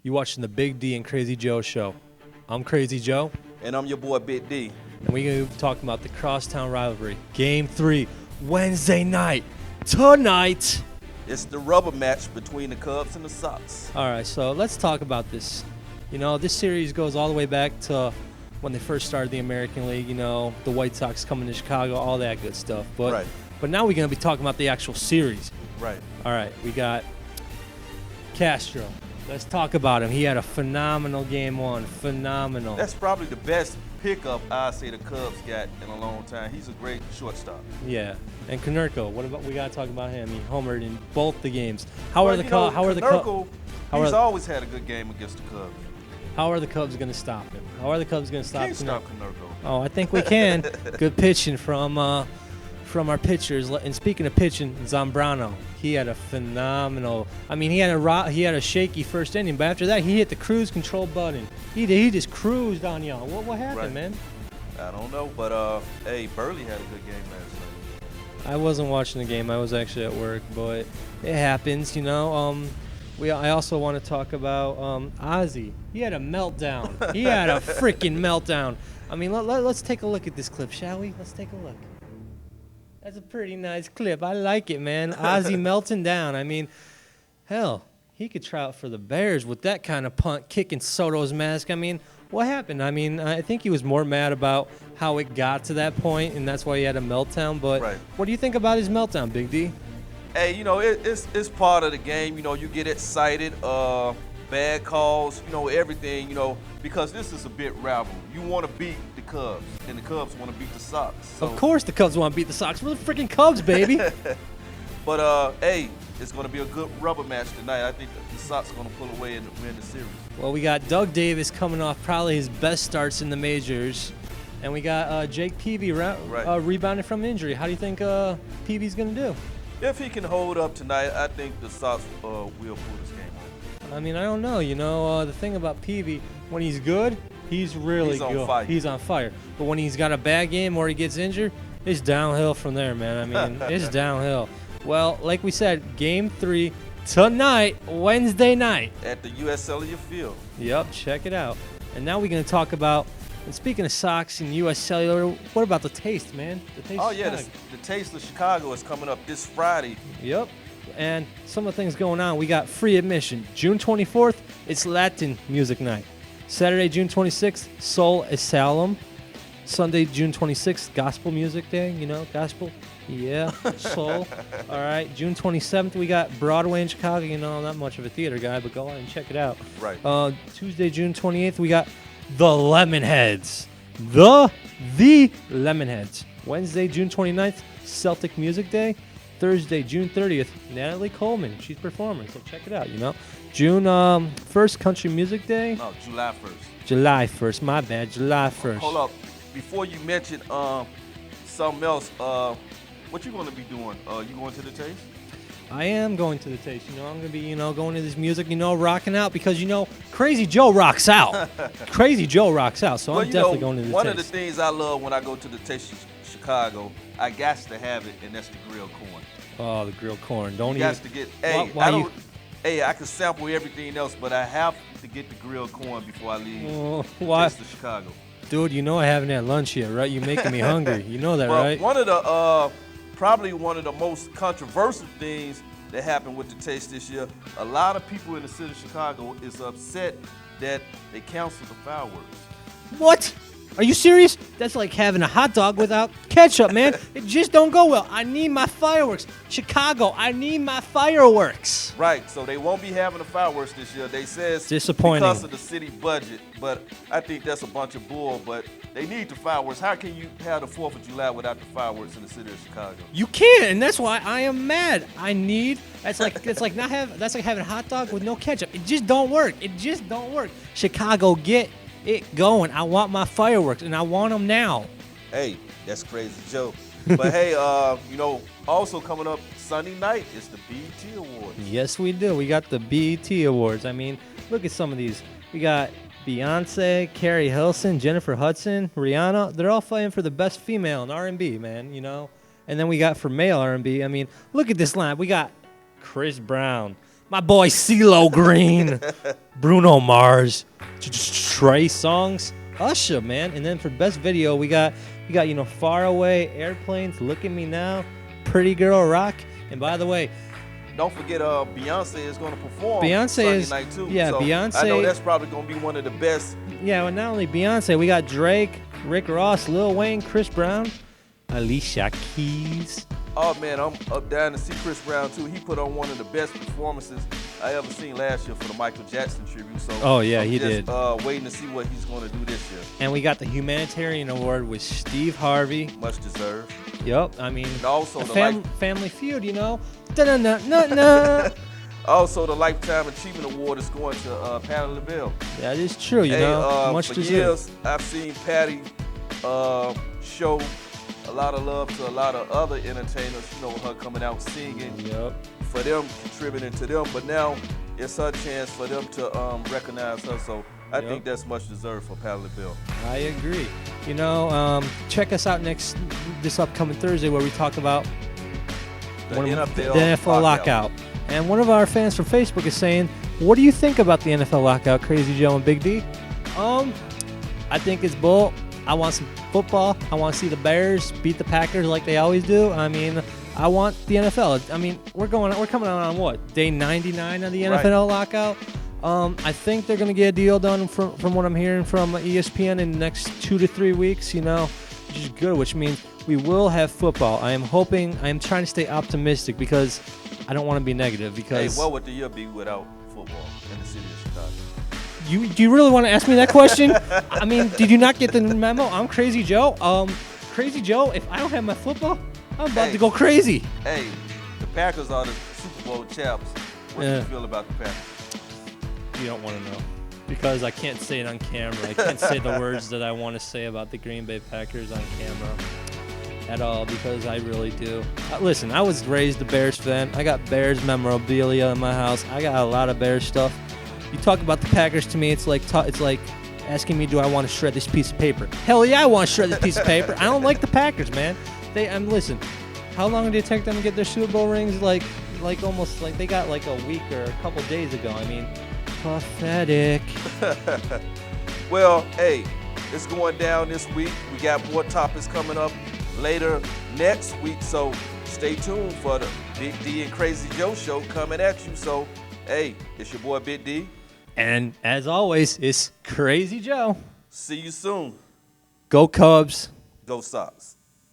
You watching the Big D and Crazy Joe show. I'm Crazy Joe. And I'm your boy, Big D. And we're going to be talking about the Crosstown rivalry. Game 3, Wednesday night. Tonight. It's the rubber match between the Cubs and the Sox. All right, so let's talk about this. You know, this series goes all the way back to when they first started the American League, you know, the White Sox coming to Chicago, all that good stuff. But now we're going to be talking about the actual series. Right. All right, we got Castro. Let's talk about him. He had a phenomenal game one. Phenomenal. That's probably the best pickup I say the Cubs got in a long time. He's a great shortstop. Yeah. And Konerko, what about? We gotta talk about him. He homered in both the games. How are the Cubs? He's always had a good game against the Cubs. How are the Cubs gonna stop him? How are the Cubs gonna stop? Can't stop Konerko. Oh, I think we can. Good pitching from our pitchers. And speaking of pitching, Zambrano, he had a phenomenal. I mean, he had a shaky first inning, but after that, he hit the cruise control button. He just cruised on y'all. What happened, man? I don't know, but hey, Burley had a good game last night. I wasn't watching the game. I was actually at work, but it happens, you know. I also want to talk about Ozzy. He had a meltdown. He had a freaking meltdown. I mean, let's take a look at this clip, shall we? Let's take a look. That's a pretty nice clip. I like it, man. Ozzy melting down. I mean, hell, he could try out for the Bears with that kind of punt kicking Soto's mask. I mean, what happened? I mean, I think he was more mad about how it got to that point, and that's why he had a meltdown. But what do you think about his meltdown, Big D? Hey, you know, it's part of the game. You know, you get excited, bad calls, you know, everything, you know, because this is a bit rival. You want to beat the Cubs, and the Cubs want to beat the Sox. So. Of course the Cubs want to beat the Sox. We're the freaking Cubs, baby. But, hey, it's going to be a good rubber match tonight. I think the Sox are going to pull away and win the series. Well, we got Doug Davis coming off probably his best starts in the majors. And we got Jake Peavy rebounding from injury. How do you think Peavy's going to do? If he can hold up tonight, I think the Sox will pull this game off. I mean, I don't know. You know, the thing about Peavy, when he's good, he's really good. On fire. He's on fire. But when he's got a bad game or he gets injured, it's downhill from there, man. I mean, it's downhill. Well, like we said, Game 3 tonight, Wednesday night. At the U.S. Cellular Field. Yep, check it out. And now we're going to talk about, and speaking of Sox and U.S. Cellular, what about the Taste, man? The Taste the Taste of Chicago is coming up this Friday. Yep. And some of the things going on. We got free admission. June 24th, it's Latin music night. Saturday, June 26th, Soul Asylum. Sunday, June 26th, Gospel Music Day. You know, gospel. Yeah, soul. All right, June 27th, we got Broadway in Chicago. You know, I'm not much of a theater guy, but go on and check it out. Right. Tuesday, June 28th, we got the Lemonheads. The Lemonheads. Wednesday, June 29th, Celtic Music Day. Thursday, June 30th, Natalie Coleman. She's performing, so check it out, you know. June 1st, Country Music Day. No, July 1st. July 1st, my bad, July 1st. Hold up. Before you mention something else, what you going to be doing? You going to the Taste? I am going to the Taste. You know, I'm going to be, you know, going to this music, you know, rocking out because, you know, Crazy Joe rocks out. Crazy Joe rocks out, so I'm definitely going to the Taste. One of the things I love when I go to the Taste Chicago, I got to have it, and that's the grilled corn. Oh, the grilled corn. Don't you even. Got to get. Hey, I can sample everything else, but I have to get the grilled corn before I leave Taste of Chicago. Dude, you know I haven't had lunch yet, right? You're making me hungry. You know that, right? One of the probably one of the most controversial things that happened with the Taste this year, a lot of people in the city of Chicago is upset that they canceled the fireworks. What? Are you serious? That's like having a hot dog without ketchup, man. It just don't go well. I need my fireworks. Chicago, I need my fireworks. Right, so they won't be having the fireworks this year. They says disappointing because of the city budget, but I think that's a bunch of bull, but they need the fireworks. How can you have the 4th of July without the fireworks in the city of Chicago? You can't, and that's why I am mad. That's like having a hot dog with no ketchup. It just don't work. It just don't work. Chicago, get it going. I want my fireworks, and I want them now. Hey, that's Crazy Joe. But hey, you know, also coming up Sunday night is the BET Awards. Yes, we do. We got the BET Awards. I mean, look at some of these. We got Beyonce, Carrie Hilson, Jennifer Hudson, Rihanna. They're all fighting for the best female in R&B, man, you know. And then we got for male R&B. I mean, look at this lineup. We got Chris Brown, My boy CeeLo Green, Bruno Mars, Trey Songz, Usher, man. And then for best video, we got Far Away, Airplanes, Look at Me Now, Pretty Girl Rock. And by the way, don't forget Beyonce is going to perform Beyonce Sunday night too. Yeah, so Beyonce. I know that's probably going to be one of the best. Yeah, well, not only Beyonce, we got Drake, Rick Ross, Lil Wayne, Chris Brown, Alicia Keys. Oh man, I'm up down to see Chris Brown too. He put on one of the best performances I ever seen last year for the Michael Jackson tribute. So oh yeah, I'm he just, did. Waiting to see what he's going to do this year. And we got the Humanitarian Award with Steve Harvey. Much deserved. Yep, I mean, and also the Family Feud, you know. Da-na-na-na-na. Also, the Lifetime Achievement Award is going to Patti LaBelle. That is true, you know. Much for deserved. years, I've seen Patti show a lot of love to a lot of other entertainers, you know, her coming out singing, for them contributing to them, but now it's her chance for them to recognize her, so I think that's much deserved for Patti LaBelle. I agree. You know, check us out this upcoming Thursday where we talk about the NFL lockout. And one of our fans from Facebook is saying, what do you think about the NFL lockout, Crazy Joe and Big D? I think it's bull. I want some football. I want to see the Bears beat the Packers like they always do. I mean, I want the NFL. I mean, we're coming out on what? Day 99 of the NFL lockout. I think they're going to get a deal done from what I'm hearing from ESPN in the next 2 to 3 weeks, you know, which is good, which means we will have football. I am trying to stay optimistic because I don't want to be negative because... Hey, what would the year be without football in the city of Chicago? Do you really want to ask me that question? I mean, did you not get the memo? I'm Crazy Joe. Crazy Joe, if I don't have my football, I'm about to go crazy. Hey, the Packers are the Super Bowl champs. What do you feel about the Packers? You don't want to know because I can't say it on camera. I can't say the words that I want to say about the Green Bay Packers on camera at all because I really do. Listen, I was raised a Bears fan. I got Bears memorabilia in my house. I got a lot of Bears stuff. You talk about the Packers to me, it's like asking me, do I want to shred this piece of paper? Hell yeah, I want to shred this piece of paper. I don't like the Packers, man. Listen, how long did it take them to get their Super Bowl rings? Like almost like they got like a week or a couple days ago. I mean, pathetic. Well, hey, it's going down this week. We got more topics coming up later next week, so stay tuned for the Big D and Crazy Joe show coming at you. So, hey, it's your boy Big D. And as always, it's Crazy Joe. See you soon. Go Cubs. Go Sox.